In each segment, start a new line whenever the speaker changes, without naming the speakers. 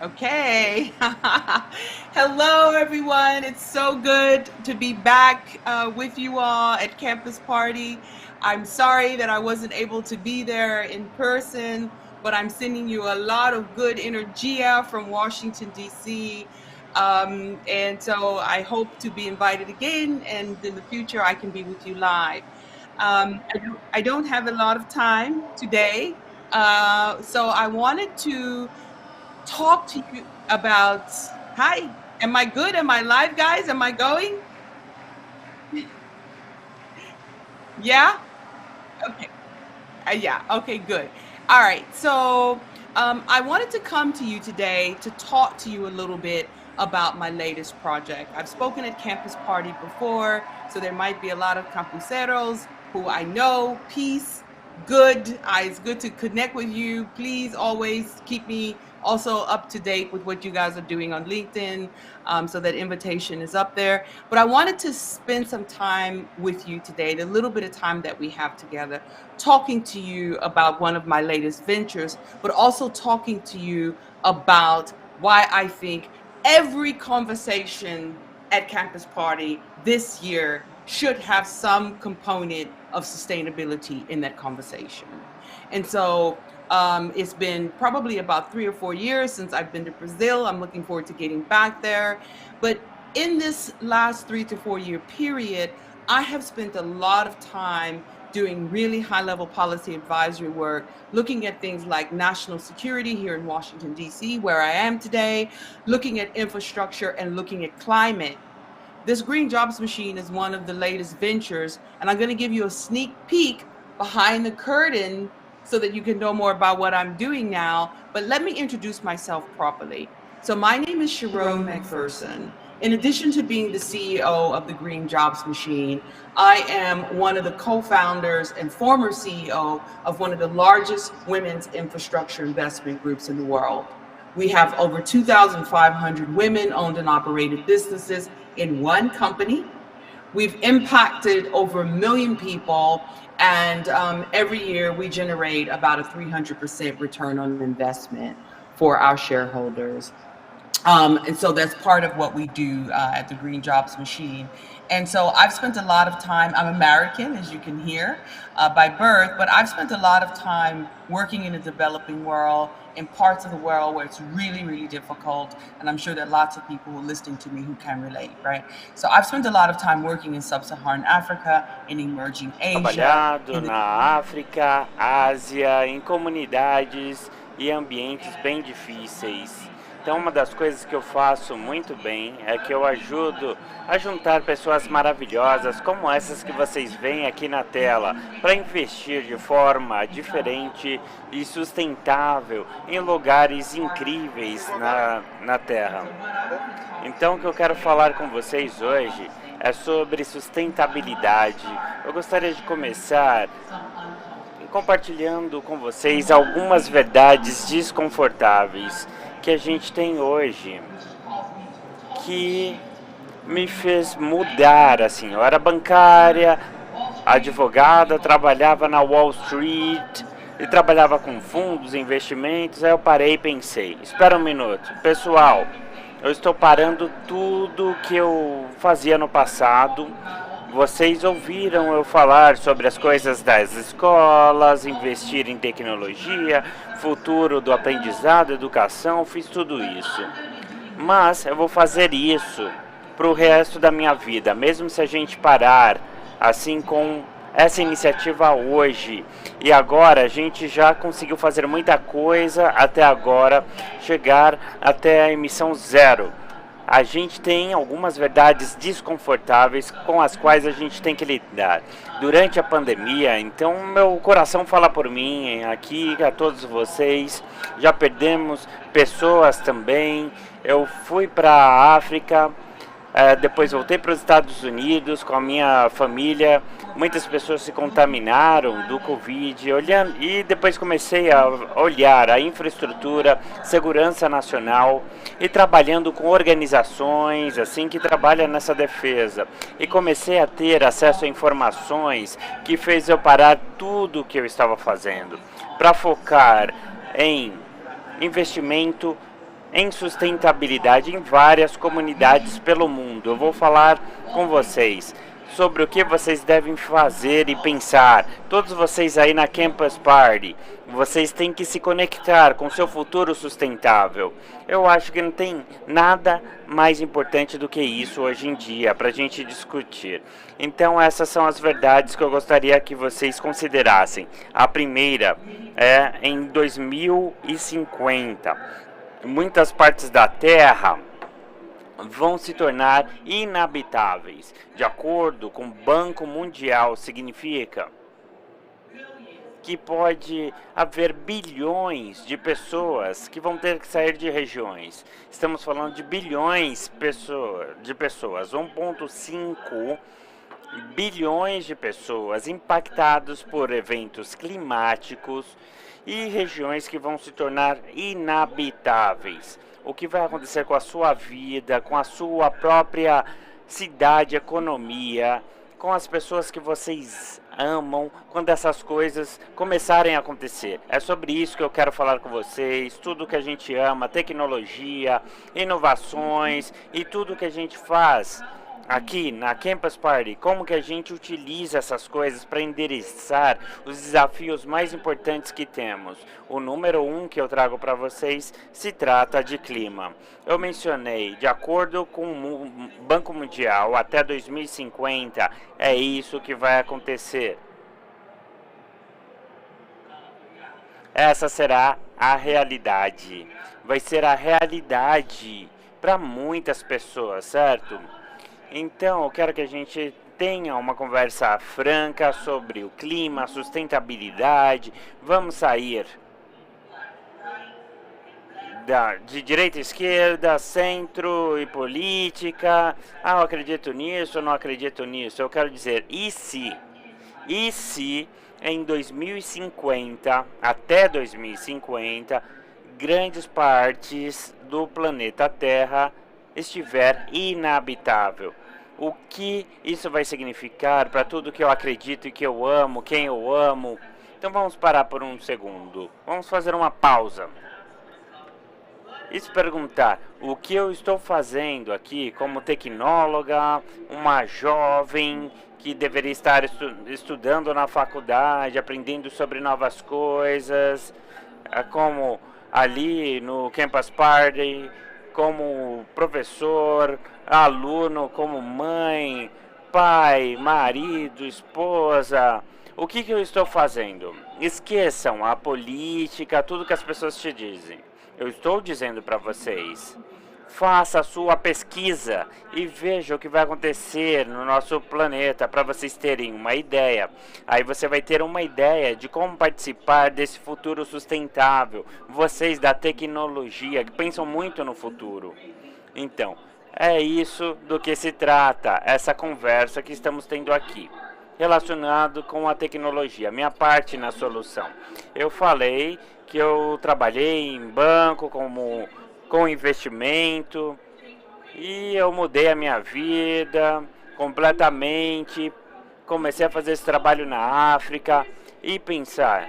Okay. Hello, everyone. It's so good to be back with you all at Campus Party. I'm sorry that I wasn't able to be there in person, but I'm sending you a lot of good energy from Washington, D.C. And so I hope to be invited again, and in the future, I can be with you live. I don't have a lot of time today, so I wanted to talk to you about. Hi, am I good? Am I live, guys? Am I going? Yeah? Okay. Yeah, okay, good. All right. So, I wanted to come to you today to talk to you a little bit about my latest project. I've spoken at Campus Party before, so there might be a lot of campuseros who I know. Peace, good. It's good to connect with you. Please always keep me also up to date with what you guys are doing on LinkedIn, so that invitation is up there. But I wanted to spend some time with you today, the little bit of time that we have together, talking to you about one of my latest ventures, but also talking to you about why I think every conversation at Campus Party this year should have some component of sustainability in that conversation. And so it's been probably about 3 or 4 years since I've been to Brazil. I'm looking forward to getting back there. But in this last 3 to 4 year period, I have spent a lot of time doing really high level policy advisory work, looking at things like national security here in Washington, D.C., where I am today, looking at infrastructure and looking at climate. This Green Jobs Machine is one of the latest ventures, and I'm going to give you a sneak peek behind the curtain so that you can know more about what I'm doing now. But let me introduce myself properly. So, my name is Sharon McPherson. In addition to being the CEO of the Green Jobs Machine, I am one of the co founders and former CEO of one of the largest women's infrastructure investment groups in the world. We have over 2,500 women owned and operated businesses in one company. We've impacted over 1 million people, and every year we generate about a 300% return on investment for our shareholders. And so that's part of what we do at the Green Jobs Machine. And so I've spent a lot of time, I'm American, as you can hear, by birth, but I've spent a lot of time working in the developing world, in parts of the world where it's really, really difficult. And I'm sure there are lots of people who are listening to me who can relate, right? So I've spent a lot of time working in sub-Saharan Africa, in emerging Asia,
Trabalhado
in the.
na África, Ásia, em comunidades e ambientes bem difíceis. Então, uma das coisas que eu faço muito bem é que eu ajudo a juntar pessoas maravilhosas como essas que vocês veem aqui na tela, para investir de forma diferente e sustentável em lugares incríveis na Terra. Então, o que eu quero falar com vocês hoje é sobre sustentabilidade. Eu gostaria de começar compartilhando com vocês algumas verdades desconfortáveis que a gente tem hoje, que me fez mudar, assim. Eu era bancária, advogada, trabalhava na Wall Street e trabalhava com fundos, investimentos. Aí eu parei e pensei, espera um minuto, pessoal, eu estou parando tudo que eu fazia no passado. Vocês ouviram eu falar sobre as coisas das escolas, investir em tecnologia, futuro do aprendizado, educação, fiz tudo isso. Mas eu vou fazer isso para o resto da minha vida, mesmo se a gente parar, assim com essa iniciativa hoje. E agora a gente já conseguiu fazer muita coisa até agora, chegar até a emissão zero. A gente tem algumas verdades desconfortáveis com as quais a gente tem que lidar durante a pandemia. Então meu coração fala por mim aqui, a todos vocês. Já perdemos pessoas também. Eu fui para a África, depois voltei para os Estados Unidos com a minha família. Muitas pessoas se contaminaram do Covid, e depois comecei a olhar a infraestrutura, segurança nacional e trabalhando com organizações assim que trabalham nessa defesa. E comecei a ter acesso a informações que fez eu parar tudo o que eu estava fazendo para focar em investimento em sustentabilidade em várias comunidades pelo mundo. Eu vou falar com vocês sobre o que vocês devem fazer e pensar. Todos vocês aí na Campus Party, vocês têm que se conectar com seu futuro sustentável. Eu acho que não tem nada mais importante do que isso hoje em dia para a gente discutir. Então essas são as verdades que eu gostaria que vocês considerassem. A primeira é em 2050. Muitas partes da Terra vão se tornar inabitáveis. De acordo com o Banco Mundial, significa que pode haver bilhões de pessoas que vão ter que sair de regiões. Estamos falando de bilhões de pessoas, 1,5 bilhões de pessoas impactadas por eventos climáticos e regiões que vão se tornar inabitáveis. O que vai acontecer com a sua vida, com a sua própria cidade, economia, com as pessoas que vocês amam, quando essas coisas começarem a acontecer. É sobre isso que eu quero falar com vocês, tudo que a gente ama, tecnologia, inovações e tudo que a gente faz aqui na Campus Party, como que a gente utiliza essas coisas para endereçar os desafios mais importantes que temos. O número 1 que eu trago para vocês se trata de clima. Eu mencionei, de acordo com o Banco Mundial, até 2050 é isso que vai acontecer. Essa será a realidade. Vai ser a realidade para muitas pessoas, certo? Então, eu quero que a gente tenha uma conversa franca sobre o clima, sustentabilidade. Vamos sair de direita e esquerda, centro e política. Ah, eu acredito nisso, eu não acredito nisso. Eu quero dizer, e se em 2050, até 2050, grandes partes do planeta Terra estiver inabitável? O que isso vai significar para tudo que eu acredito e que eu amo, quem eu amo? Então vamos parar por um segundo. Vamos fazer uma pausa. E se perguntar, o que eu estou fazendo aqui como tecnóloga, uma jovem que deveria estar estudando na faculdade, aprendendo sobre novas coisas, como ali no Campus Party, como professor, aluno, como mãe, pai, marido, esposa. O que eu estou fazendo? Esqueçam a política, tudo que as pessoas te dizem. Eu estou dizendo para vocês, faça a sua pesquisa e veja o que vai acontecer no nosso planeta para vocês terem uma ideia. Aí você vai ter uma ideia de como participar desse futuro sustentável. Vocês da tecnologia que pensam muito no futuro. Então, é isso do que se trata essa conversa que estamos tendo aqui, relacionado com a tecnologia, minha parte na solução. Eu falei que eu trabalhei em banco com investimento e eu mudei a minha vida completamente. Comecei a fazer esse trabalho na África e pensar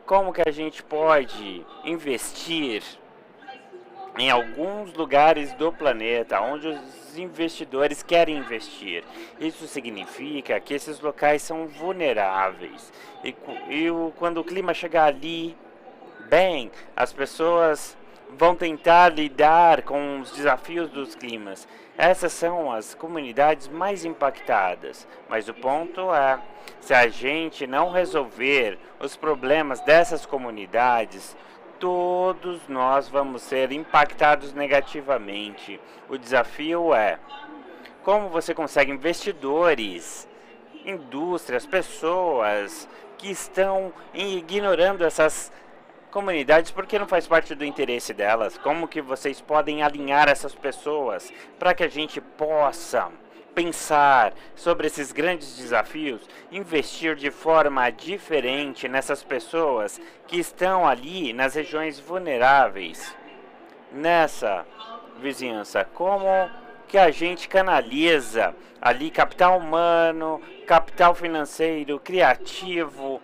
como que a gente pode investir em alguns lugares do planeta onde os investidores querem investir. Isso significa que esses locais são vulneráveis e quando o clima chegar ali, bem, as pessoas vão tentar lidar com os desafios dos climas. Essas são as comunidades mais impactadas. Mas o ponto é, se a gente não resolver os problemas dessas comunidades, todos nós vamos ser impactados negativamente. O desafio é como você consegue investidores, indústrias, pessoas que estão ignorando essas comunidades porque não faz parte do interesse delas. Como que vocês podem alinhar essas pessoas para que a gente possa pensar sobre esses grandes desafios, investir de forma diferente nessas pessoas que estão ali nas regiões vulneráveis, nessa vizinhança? Como que a gente canaliza ali capital humano, capital financeiro, criativo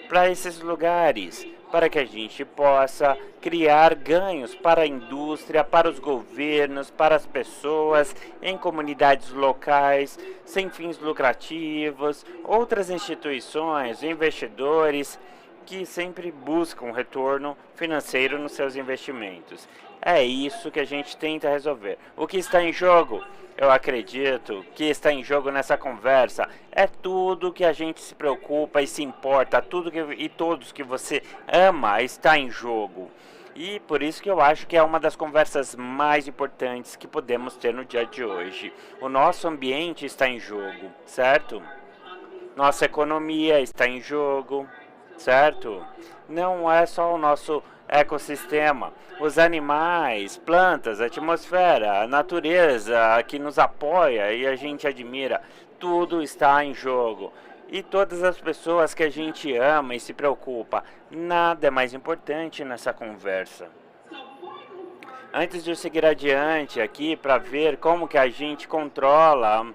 para esses lugares, para que a gente possa criar ganhos para a indústria, para os governos, para as pessoas em comunidades locais, sem fins lucrativos, outras instituições, investidores que sempre buscam retorno financeiro nos seus investimentos. É isso que a gente tenta resolver. O que está em jogo? Eu acredito que está em jogo nessa conversa é tudo que a gente se preocupa e se importa, e todos que você ama está em jogo. E por isso que eu acho que é uma das conversas mais importantes que podemos ter no dia de hoje. O nosso ambiente está em jogo, certo? Nossa economia está em jogo, certo? Não é só o nosso ecossistema, os animais, plantas, a atmosfera, a natureza que nos apoia e a gente admira, tudo está em jogo. E todas as pessoas que a gente ama e se preocupa, nada é mais importante nessa conversa. Antes de eu seguir adiante aqui para ver como que a gente controla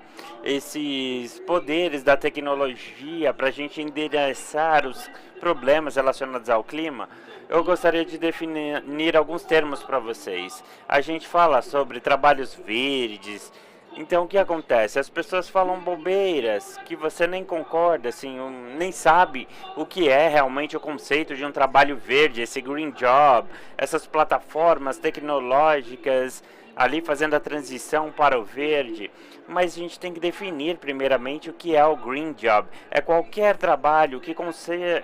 esses poderes da tecnologia para a gente endereçar os problemas relacionados ao clima, eu gostaria de definir alguns termos para vocês. A gente fala sobre trabalhos verdes. Então o que acontece? As pessoas falam bobeiras que você nem concorda, assim, nem sabe o que é realmente o conceito de um trabalho verde, esse green job, essas plataformas tecnológicas ali fazendo a transição para o verde. Mas a gente tem que definir primeiramente o que é o green job. É qualquer trabalho que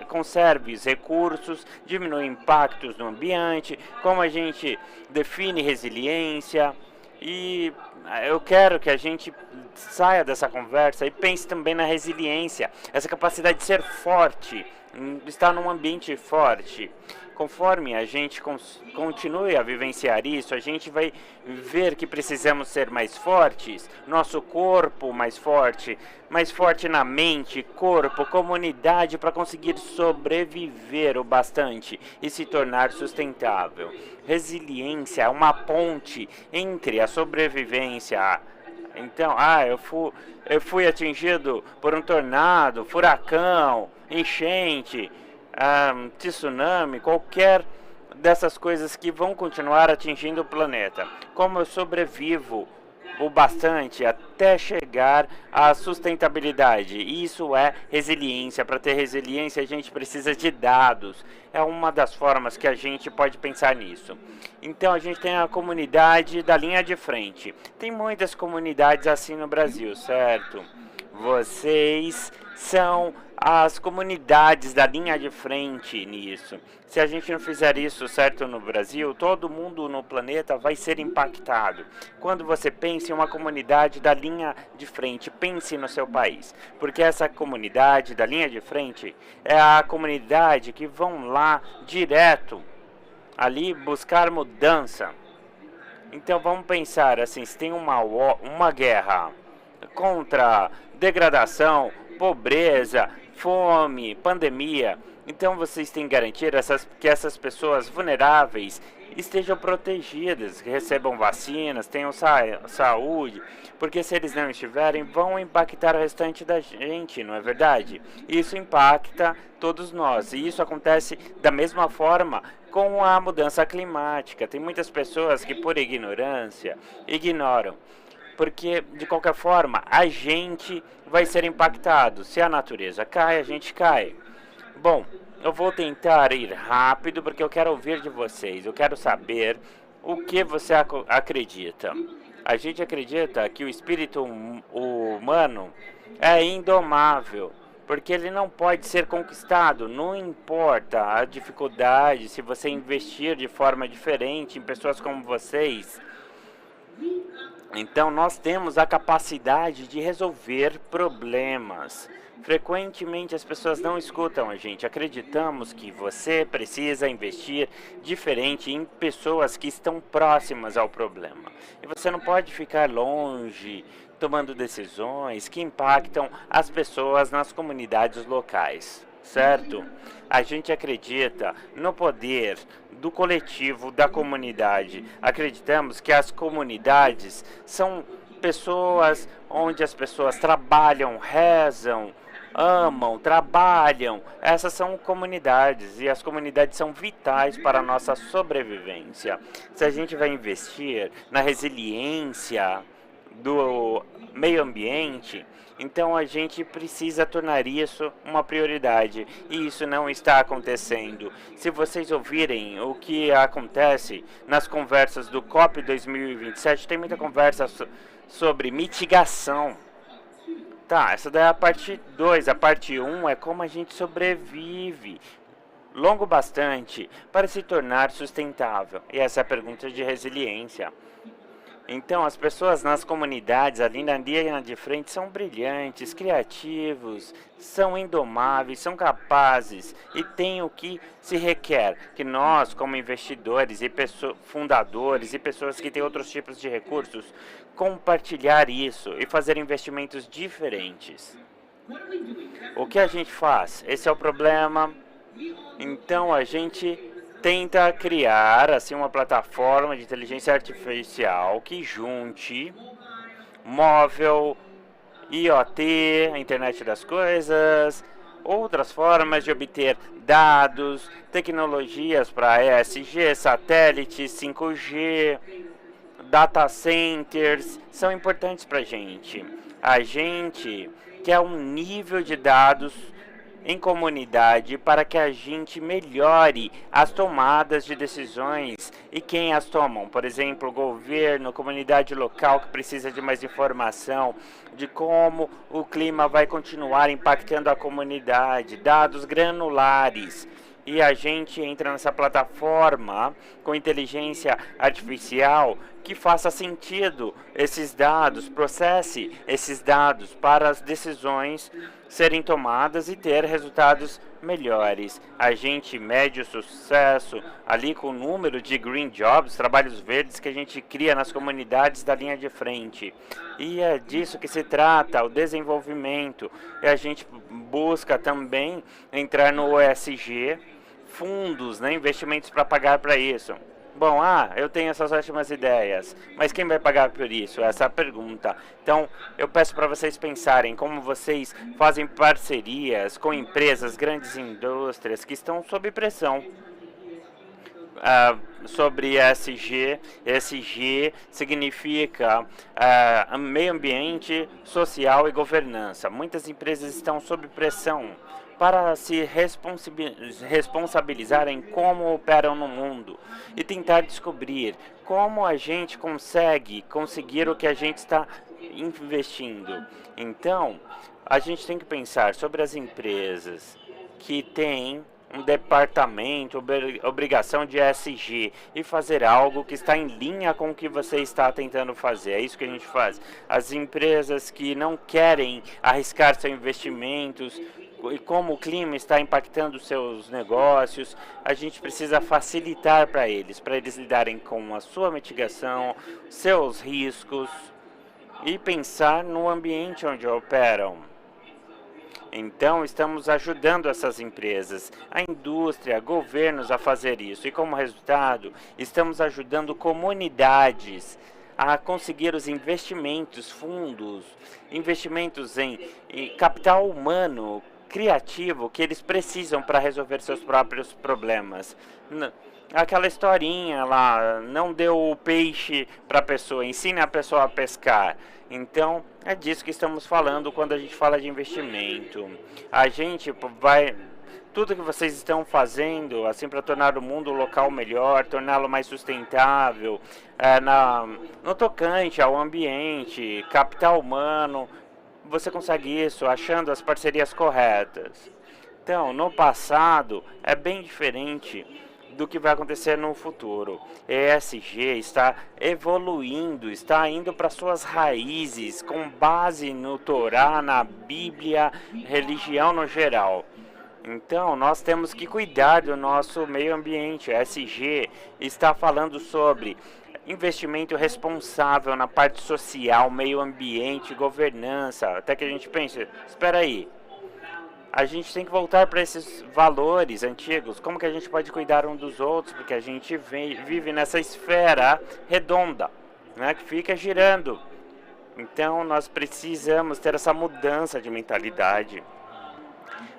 conserve os recursos, diminui impactos no ambiente, como a gente define resiliência. E eu quero que a gente saia dessa conversa e pense também na resiliência, essa capacidade de ser forte, estar num ambiente forte. Conforme a gente continue a vivenciar isso, a gente vai ver que precisamos ser mais fortes, nosso corpo mais forte na mente, corpo, comunidade, para conseguir sobreviver o bastante e se tornar sustentável. Resiliência é uma ponte entre a sobrevivência. Então, eu fui atingido por um tornado, furacão, enchente, tsunami, qualquer dessas coisas que vão continuar atingindo o planeta. Como eu sobrevivo o bastante até chegar à sustentabilidade? Isso é resiliência. Para ter resiliência, a gente precisa de dados. É uma das formas que a gente pode pensar nisso. Então, a gente tem a comunidade da linha de frente. Tem muitas comunidades assim no Brasil, certo? Vocês são as comunidades da linha de frente nisso. Se a gente não fizer isso certo no Brasil, todo mundo no planeta vai ser impactado. Quando você pensa em uma comunidade da linha de frente, pense no seu país. Porque essa comunidade da linha de frente é a comunidade que vão lá direto, ali buscar mudança. Então vamos pensar assim, se tem uma guerra contra degradação, pobreza, fome, pandemia, então vocês têm que garantir que essas pessoas vulneráveis estejam protegidas, que recebam vacinas, tenham saúde, porque se eles não estiverem, vão impactar o restante da gente, não é verdade? Isso impacta todos nós, e isso acontece da mesma forma com a mudança climática. Tem muitas pessoas que, por ignorância, ignoram. Porque, de qualquer forma, a gente vai ser impactado. Se a natureza cai, a gente cai. Bom, eu vou tentar ir rápido porque eu quero ouvir de vocês. Eu quero saber o que você acredita. A gente acredita que o espírito humano é indomável, porque ele não pode ser conquistado. Não importa a dificuldade, se você investir de forma diferente em pessoas como vocês. Então nós temos a capacidade de resolver problemas. Frequentemente as pessoas não escutam a gente. Acreditamos que você precisa investir diferente em pessoas que estão próximas ao problema. E você não pode ficar longe tomando decisões que impactam as pessoas nas comunidades locais, certo? A gente acredita no poder do coletivo, da comunidade. Acreditamos que as comunidades são pessoas onde as pessoas trabalham, rezam, amam, trabalham. Essas são comunidades e as comunidades são vitais para a nossa sobrevivência. Se a gente vai investir na resiliência do meio ambiente, então a gente precisa tornar isso uma prioridade e isso não está acontecendo. Se vocês ouvirem o que acontece nas conversas do COP 2027, tem muita conversa sobre mitigação. Tá, essa daí é a parte 2. A parte 1 é como a gente sobrevive longo bastante para se tornar sustentável. E essa é a pergunta de resiliência. Então, as pessoas nas comunidades, ali na linha de frente, são brilhantes, criativos, são indomáveis, são capazes e têm o que se requer. Que nós, como investidores e fundadores e pessoas que têm outros tipos de recursos, compartilhar isso e fazer investimentos diferentes. O que a gente faz? Esse é o problema. Então, a gente tenta criar assim uma plataforma de inteligência artificial que junte móvel, IoT, Internet das Coisas, outras formas de obter dados, tecnologias para ESG, satélites, 5G, data centers, são importantes para a gente. A gente quer um nível de dados em comunidade para que a gente melhore as tomadas de decisões e quem as tomam. Por exemplo, o governo, comunidade local que precisa de mais informação de como o clima vai continuar impactando a comunidade, dados granulares. E a gente entra nessa plataforma com inteligência artificial que faça sentido esses dados, processe esses dados para as decisões serem tomadas e ter resultados melhores. A gente mede o sucesso ali com o número de green jobs, trabalhos verdes que a gente cria nas comunidades da linha de frente. E é disso que se trata, o desenvolvimento. E a gente busca também entrar no ESG, fundos, né, investimentos para pagar para isso. Bom, eu tenho essas ótimas ideias, mas quem vai pagar por isso? Essa é a pergunta. Então, eu peço para vocês pensarem como vocês fazem parcerias com empresas, grandes indústrias que estão sob pressão. Sobre ESG. ESG significa meio ambiente, social e governança. Muitas empresas estão sob pressão para se responsabilizar em como operam no mundo e tentar descobrir como a gente conseguir o que a gente está investindo. Então, a gente tem que pensar sobre as empresas que têm um departamento, obrigação de ESG e fazer algo que está em linha com o que você está tentando fazer. É isso que a gente faz. As empresas que não querem arriscar seus investimentos e como o clima está impactando seus negócios, a gente precisa facilitar para eles lidarem com a sua mitigação, seus riscos e pensar no ambiente onde operam. Então, estamos ajudando essas empresas, a indústria, governos a fazer isso. E como resultado, estamos ajudando comunidades a conseguir os investimentos, fundos, investimentos em capital humano, criativo, que eles precisam para resolver seus próprios problemas. Aquela historinha lá, não deu o peixe para a pessoa, ensina a pessoa a pescar. Então, é disso que estamos falando quando a gente fala de investimento. A gente vai... Tudo que vocês estão fazendo, assim, para tornar o mundo local melhor, torná-lo mais sustentável, no tocante ao ambiente, capital humano, você consegue isso achando as parcerias corretas. Então, no passado, é bem diferente do que vai acontecer no futuro. ESG está evoluindo, está indo para suas raízes, com base no Torá, na Bíblia, religião no geral. Então, nós temos que cuidar do nosso meio ambiente. A ESG está falando sobre investimento responsável na parte social, meio ambiente, governança. Até que a gente pense, espera aí, a gente tem que voltar para esses valores antigos. Como que a gente pode cuidar um dos outros? Porque a gente vive nessa esfera redonda, né, que fica girando. Então, nós precisamos ter essa mudança de mentalidade.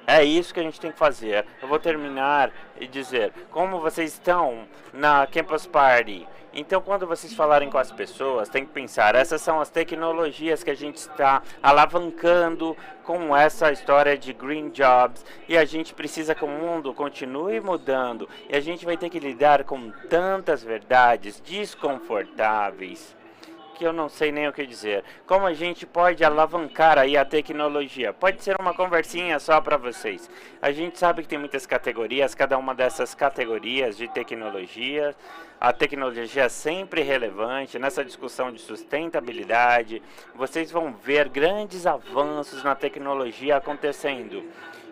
É isso que a gente tem que fazer. Eu vou terminar e dizer como vocês estão na Campus Party. Então, quando vocês falarem com as pessoas, tem que pensar, essas são as tecnologias que a gente está alavancando com essa história de Green Jobs, e a gente precisa que o mundo continue mudando, e a gente vai ter que lidar com tantas verdades desconfortáveis que eu não sei nem o que dizer. Como a gente pode alavancar aí a tecnologia? Pode ser uma conversinha só para vocês. A gente sabe que tem muitas categorias, cada uma dessas categorias de tecnologia. A tecnologia é sempre relevante nessa discussão de sustentabilidade. Vocês vão ver grandes avanços na tecnologia acontecendo.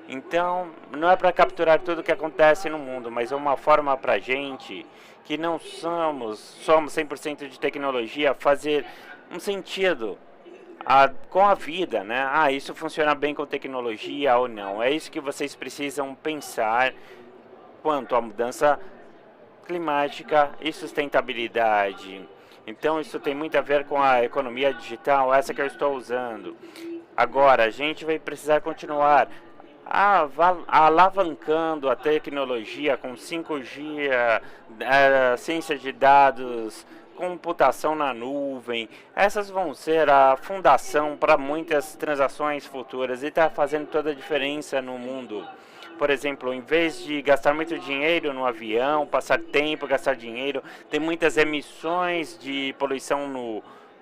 Então, não é para capturar tudo o que acontece no mundo, mas é uma forma para a gente, que não somos 100% de tecnologia, fazer um sentido com a vida, né? Ah, isso funciona bem com tecnologia ou não? É isso que vocês precisam pensar quanto à mudança climática e sustentabilidade. Então, isso tem muito a ver com a economia digital, essa que eu estou usando. Agora, a gente vai precisar continuar alavancando a tecnologia com 5G, ciência de dados, computação na nuvem. Essas vão ser a fundação para muitas transações futuras e está fazendo toda a diferença no mundo. Por exemplo, em vez de gastar muito dinheiro no avião, passar tempo, gastar dinheiro, tem muitas emissões de poluição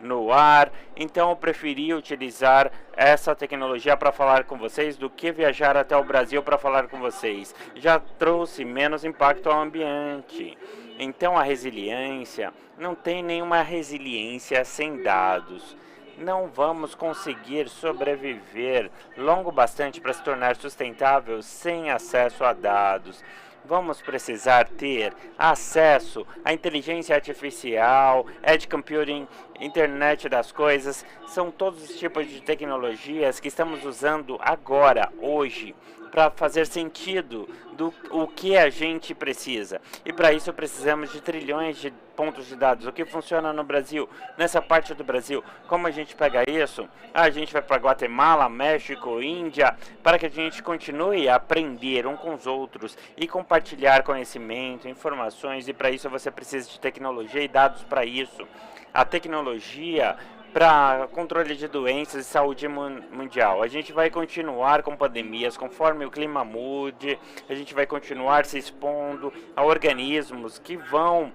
no ar, então eu preferi utilizar essa tecnologia para falar com vocês do que viajar até o Brasil para falar com vocês. Já trouxe menos impacto ao ambiente. Então a resiliência, não tem nenhuma resiliência sem dados. Não vamos conseguir sobreviver longo bastante para se tornar sustentável sem acesso a dados. Vamos precisar ter acesso à inteligência artificial, edge computing, internet das coisas. São todos os tipos de tecnologias que estamos usando agora, hoje, para fazer sentido do o que a gente precisa. E para isso precisamos de trilhões de pontos de dados. O que funciona no Brasil, nessa parte do Brasil, como a gente pega isso? A gente vai para Guatemala, México, Índia, para que a gente continue a aprender um com os outros e compartilhar conhecimento, informações, e para isso você precisa de tecnologia e dados para isso. A tecnologia para controle de doenças e saúde mundial. A gente vai continuar com pandemias conforme o clima mude, a gente vai continuar se expondo a organismos que vão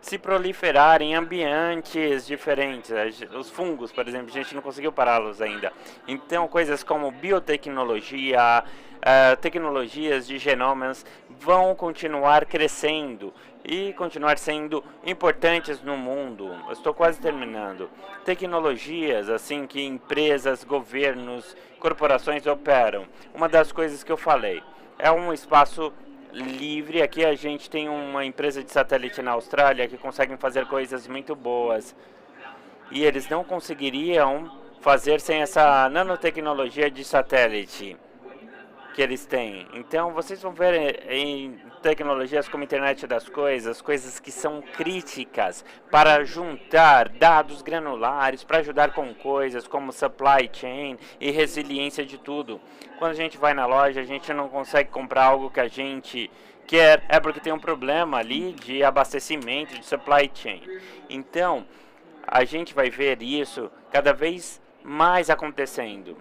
se proliferar em ambientes diferentes. Os fungos, por exemplo, a gente não conseguiu pará-los ainda. Então, coisas como biotecnologia, tecnologias de genomas vão continuar crescendo e continuar sendo importantes no mundo. Eu estou quase terminando. Tecnologias assim que empresas, governos, corporações operam. Uma das coisas que eu falei é um espaço livre. Aqui a gente tem uma empresa de satélite na Austrália que conseguem fazer coisas muito boas. E eles não conseguiriam fazer sem essa nanotecnologia de satélite que eles têm. Então vocês vão ver em tecnologias como internet das coisas, coisas que são críticas para juntar dados granulares, para ajudar com coisas como supply chain e resiliência de tudo. Quando a gente vai na loja, a gente não consegue comprar algo que a gente quer, é porque tem um problema ali de abastecimento, de supply chain. Então, a gente vai ver isso cada vez mais acontecendo.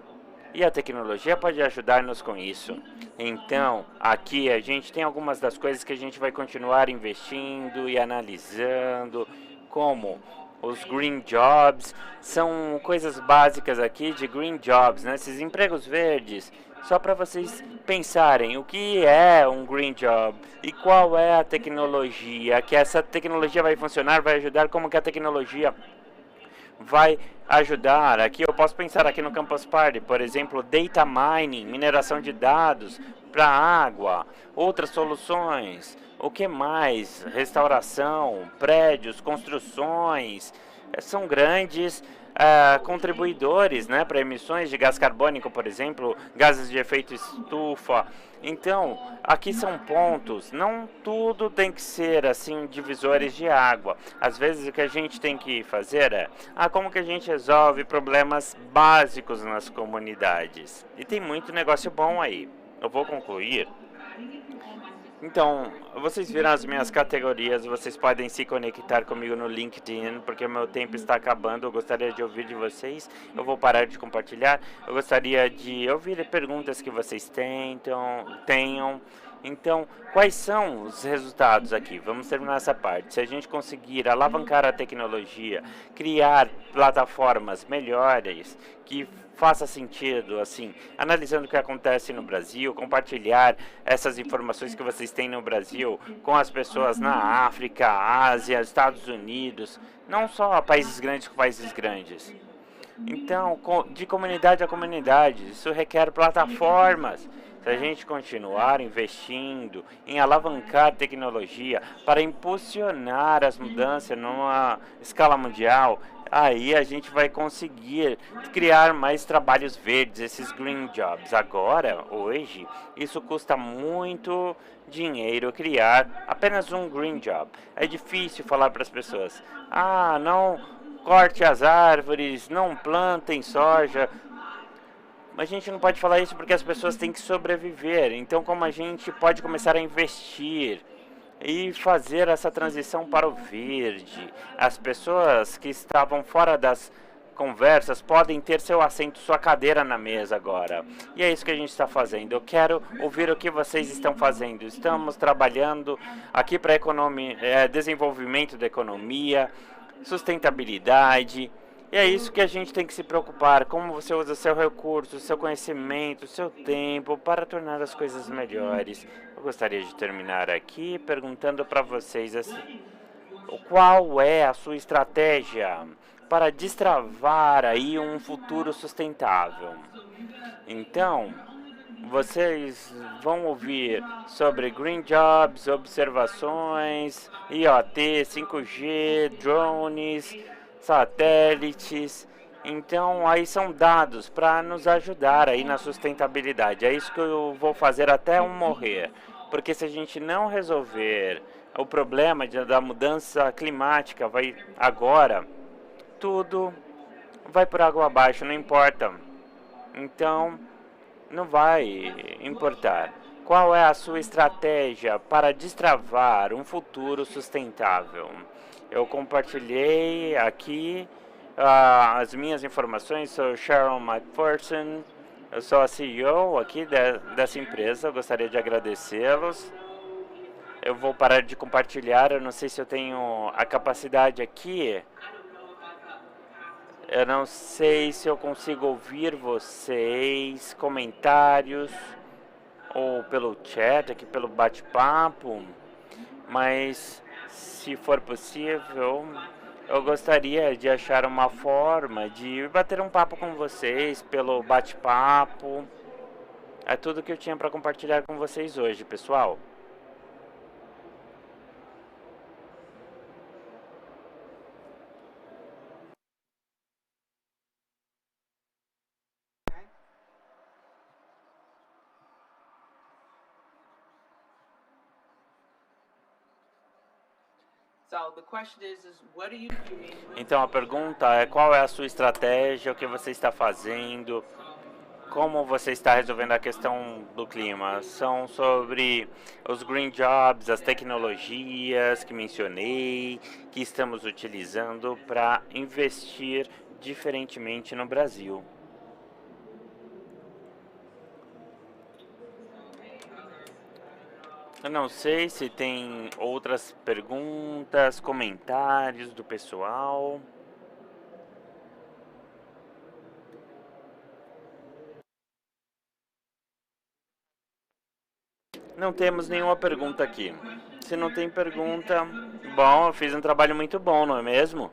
E a tecnologia pode ajudar-nos com isso. Então, aqui a gente tem algumas das coisas que a gente vai continuar investindo e analisando, como os Green Jobs. São coisas básicas aqui de Green Jobs, né? Esses empregos verdes. Só para vocês pensarem o que é um Green Job e qual é a tecnologia, que essa tecnologia vai funcionar, vai ajudar, como que a tecnologia vai ajudar. Aqui eu posso pensar aqui no Campus Party, por exemplo, data mining, mineração de dados para água, outras soluções. O que mais? Restauração, prédios, construções, são grandes contribuidores, né, para emissões de gás carbônico, por exemplo, gases de efeito estufa. Então, aqui são pontos, não tudo tem que ser assim divisores de água. Às vezes o que a gente tem que fazer é, como que a gente resolve problemas básicos nas comunidades. E tem muito negócio bom aí. Eu vou concluir. Então, vocês viram as minhas categorias, vocês podem se conectar comigo no LinkedIn, porque o meu tempo está acabando, eu gostaria de ouvir de vocês, eu vou parar de compartilhar, eu gostaria de ouvir perguntas que vocês tenham. Então, quais são os resultados aqui? Vamos terminar essa parte. Se a gente conseguir alavancar a tecnologia, criar plataformas melhores, que faça sentido, assim, analisando o que acontece no Brasil, compartilhar essas informações que vocês têm no Brasil com as pessoas na África, Ásia, Estados Unidos, não só países grandes com países grandes. Então, de comunidade a comunidade, isso requer plataformas. Se a gente continuar investindo em alavancar tecnologia para impulsionar as mudanças numa escala mundial, aí a gente vai conseguir criar mais trabalhos verdes, esses green jobs. Agora, hoje, isso custa muito dinheiro criar apenas um green job. É difícil falar para as pessoas: ah, não corte as árvores, não plantem soja. Mas a gente não pode falar isso porque as pessoas têm que sobreviver. Então, como a gente pode começar a investir e fazer essa transição para o verde? As pessoas que estavam fora das conversas podem ter seu assento, sua cadeira na mesa agora. E é isso que a gente está fazendo. Eu quero ouvir o que vocês estão fazendo. Estamos trabalhando aqui para desenvolvimento da economia, sustentabilidade. E é isso que a gente tem que se preocupar, como você usa seu recurso, seu conhecimento, seu tempo para tornar as coisas melhores. Eu gostaria de terminar aqui perguntando para vocês assim, qual é a sua estratégia para destravar aí um futuro sustentável? Então, vocês vão ouvir sobre Green Jobs, observações, IoT, 5G, drones, satélites. Então, aí são dados para nos ajudar aí na sustentabilidade. É isso que eu vou fazer até eu morrer. Porque se a gente não resolver o problema da mudança climática, vai agora, tudo vai por água abaixo, não importa. Então, não vai importar. Qual é a sua estratégia para destravar um futuro sustentável? Eu compartilhei aqui as minhas informações. Sou Sharon McPherson, eu sou a CEO aqui dessa empresa. Eu gostaria de agradecê-los. Eu vou parar de compartilhar. Eu não sei se eu tenho a capacidade aqui. Eu não sei se eu consigo ouvir vocês, comentários, ou pelo chat, aqui pelo bate-papo, mas se for possível, eu gostaria de achar uma forma de bater um papo com vocês pelo bate-papo. É tudo que eu tinha para compartilhar com vocês hoje, pessoal. Então a pergunta é: qual é a sua estratégia, o que você está fazendo, como você está resolvendo a questão do clima? São sobre os green jobs, as tecnologias que mencionei, que estamos utilizando para investir diferentemente no Brasil. Eu não sei se tem outras perguntas, comentários do pessoal. Não temos nenhuma pergunta aqui. Se não tem pergunta, bom, eu fiz um trabalho muito bom, não é mesmo?